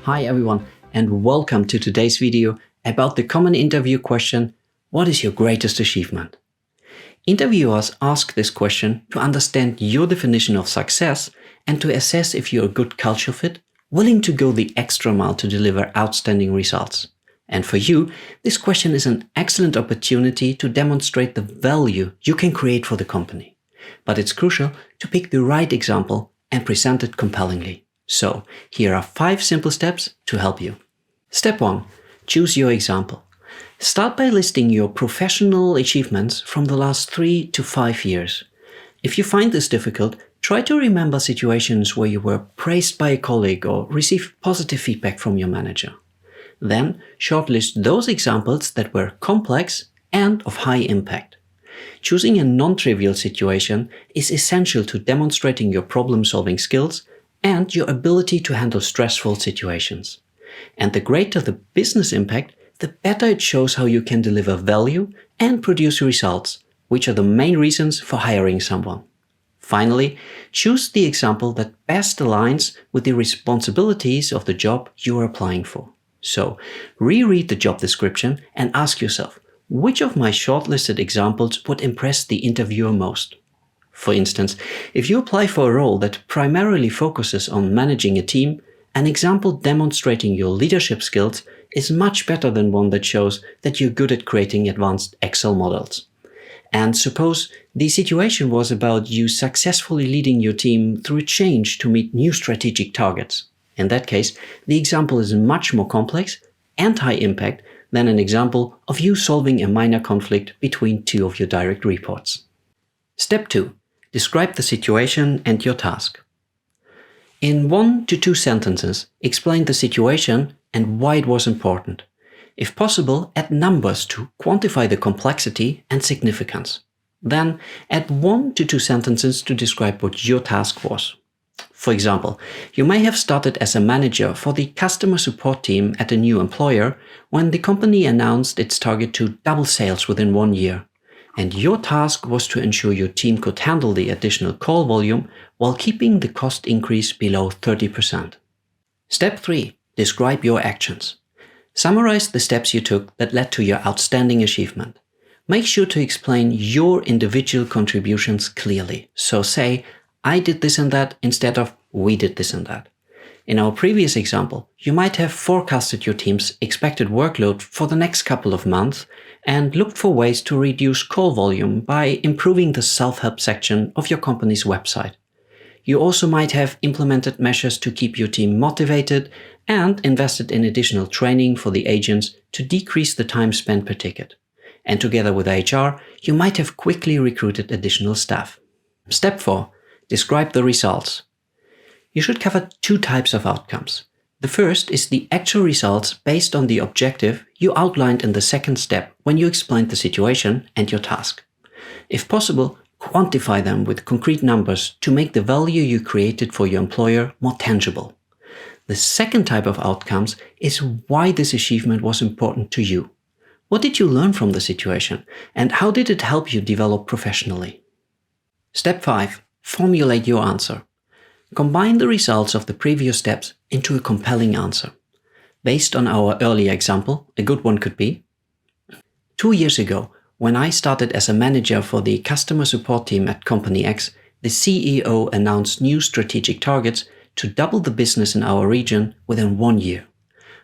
Hi everyone, and welcome to today's video about the common interview question, what is your greatest achievement? Interviewers ask this question to understand your definition of success and to assess if you're a good culture fit, willing to go the extra mile to deliver outstanding results. And for you, this question is an excellent opportunity to demonstrate the value you can create for the company. But it's crucial to pick the right example and present it compellingly. So, here are 5 simple steps to help you. Step 1. Choose your example. Start by listing your professional achievements from the last 3 to 5 years. If you find this difficult, try to remember situations where you were praised by a colleague or received positive feedback from your manager. Then, shortlist those examples that were complex and of high impact. Choosing a non-trivial situation is essential to demonstrating your problem-solving skills and your ability to handle stressful situations. And the greater the business impact, the better it shows how you can deliver value and produce results, which are the main reasons for hiring someone. Finally, choose the example that best aligns with the responsibilities of the job you are applying for. So, reread the job description and ask yourself, which of my shortlisted examples would impress the interviewer most? For instance, if you apply for a role that primarily focuses on managing a team, an example demonstrating your leadership skills is much better than one that shows that you're good at creating advanced Excel models. And suppose the situation was about you successfully leading your team through a change to meet new strategic targets. In that case, the example is much more complex and high impact than an example of you solving a minor conflict between 2 of your direct reports. Step 2. Describe the situation and your task. In 1 to 2 sentences, explain the situation and why it was important. If possible, add numbers to quantify the complexity and significance. Then, add 1 to 2 sentences to describe what your task was. For example, you may have started as a manager for the customer support team at a new employer when the company announced its target to double sales within 1 year. And your task was to ensure your team could handle the additional call volume while keeping the cost increase below 30%. Step 3. Describe your actions. Summarize the steps you took that led to your outstanding achievement. Make sure to explain your individual contributions clearly. So say, I did this and that instead of we did this and that. In our previous example, you might have forecasted your team's expected workload for the next couple of months and looked for ways to reduce call volume by improving the self-help section of your company's website. You also might have implemented measures to keep your team motivated and invested in additional training for the agents to decrease the time spent per ticket. And together with HR, you might have quickly recruited additional staff. Step 4. Describe the results. You should cover 2 types of outcomes. The first is the actual results based on the objective you outlined in the second step when you explained the situation and your task. If possible, quantify them with concrete numbers to make the value you created for your employer more tangible. The second type of outcomes is why this achievement was important to you. What did you learn from the situation, and how did it help you develop professionally? Step 5. Formulate your answer. Combine the results of the previous steps into a compelling answer. Based on our earlier example, a good one could be: 2 years ago, when I started as a manager for the customer support team at Company X, the CEO announced new strategic targets to double the business in our region within 1 year.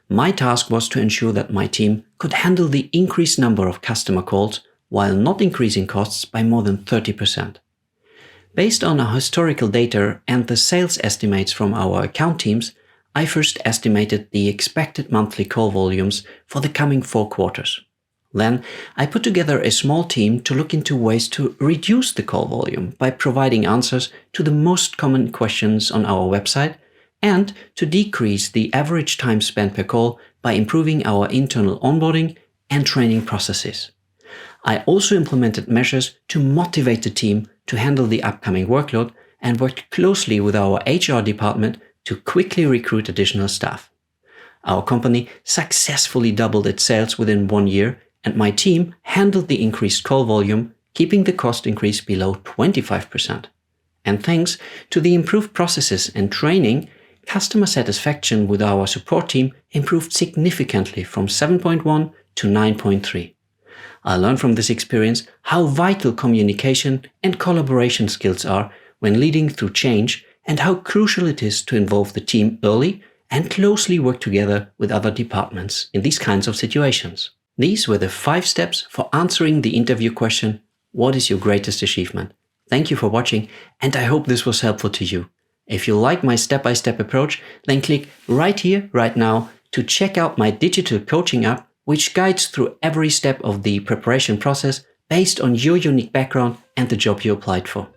My task was to ensure that my team could handle the increased number of customer calls while not increasing costs by more than 30%. Based on our historical data and the sales estimates from our account teams, I first estimated the expected monthly call volumes for the coming 4 quarters. Then, I put together a small team to look into ways to reduce the call volume by providing answers to the most common questions on our website and to decrease the average time spent per call by improving our internal onboarding and training processes. I also implemented measures to motivate the team to handle the upcoming workload and worked closely with our HR department to quickly recruit additional staff. Our company successfully doubled its sales within 1 year, and my team handled the increased call volume, keeping the cost increase below 25%. And thanks to the improved processes and training, customer satisfaction with our support team improved significantly from 7.1 to 9.3. I learned from this experience how vital communication and collaboration skills are when leading through change, and how crucial it is to involve the team early and closely work together with other departments in these kinds of situations. These were the 5 steps for answering the interview question, what is your greatest achievement? Thank you for watching, and I hope this was helpful to you. If you like my step-by-step approach, then click right here, right now, to check out my digital coaching app, which guides through every step of the preparation process based on your unique background and the job you applied for.